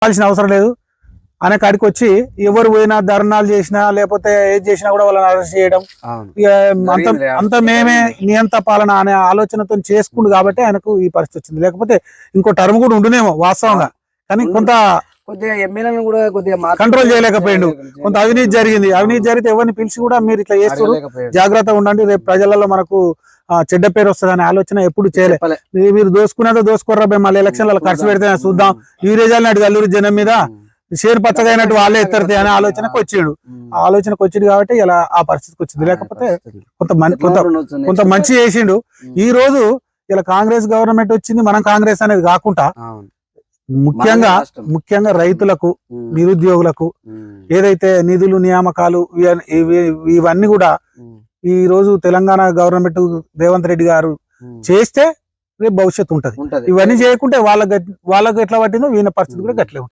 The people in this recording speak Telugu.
చెప్పాల్సిన అవసరం లేదు. అనే కాడికి వచ్చి ఎవరు పోయినా ధర్నాలు చేసినా లేకపోతే ఏది చేసినా కూడా వాళ్ళని అరెస్ట్ చేయడం, అంత మేమే నియంత పాలన అనే ఆలోచనతో చేసుకుండు కాబట్టి ఆయనకు ఈ పరిస్థితి వచ్చింది. లేకపోతే ఇంకో టర్మ్ కూడా ఉండునేమో వాస్తవంగా, కానీ కొంత కంట్రోల్ చేయలేకపోయిండు. కొంత అవినీతి జరిగింది. అవినీతి జరిగితే ఎవరిని పిలిచి కూడా మీరు ఇట్లా చేస్తారు, జాగ్రత్తగా ఉండండి, రేపు ప్రజలలో మనకు చెడ్డ పేరు వస్తుంది అనే ఆలోచన ఎప్పుడు చేయలేదు. మీరు దోసుకునేదో దోసుకోర్రా, మళ్ళీ ఎలక్షన్లలో ఖర్చు పెడితే చూద్దాం, ఈ రేజాలు నాటి అల్లూరి జనం మీద షేర్ పచ్చగా అయినట్టు వాళ్ళే ఎత్తరుతాయి అనే ఆలోచనకు వచ్చాడు. ఆ ఆలోచనకు వచ్చింది కాబట్టి ఇలా ఆ పరిస్థితికి వచ్చింది. లేకపోతే కొంత మంచి చేసిండు. ఈ రోజు ఇలా కాంగ్రెస్ గవర్నమెంట్ వచ్చింది, మనం కాంగ్రెస్ అనేది కాకుండా ముఖ్యంగా రైతులకు, నిరుద్యోగులకు ఏదైతే నిధులు నియామకాలు ఇవన్నీ కూడా ఈ రోజు తెలంగాణ గవర్నమెంట్ రేవంత్ రెడ్డి గారు చేస్తే రేపు భవిష్యత్తు ఉంటది. ఇవన్నీ చేయకుంటే వాళ్ళకి ఎట్లా పట్టిందో వీళ్ళ పరిస్థితి కూడా గట్లే ఉంటుంది.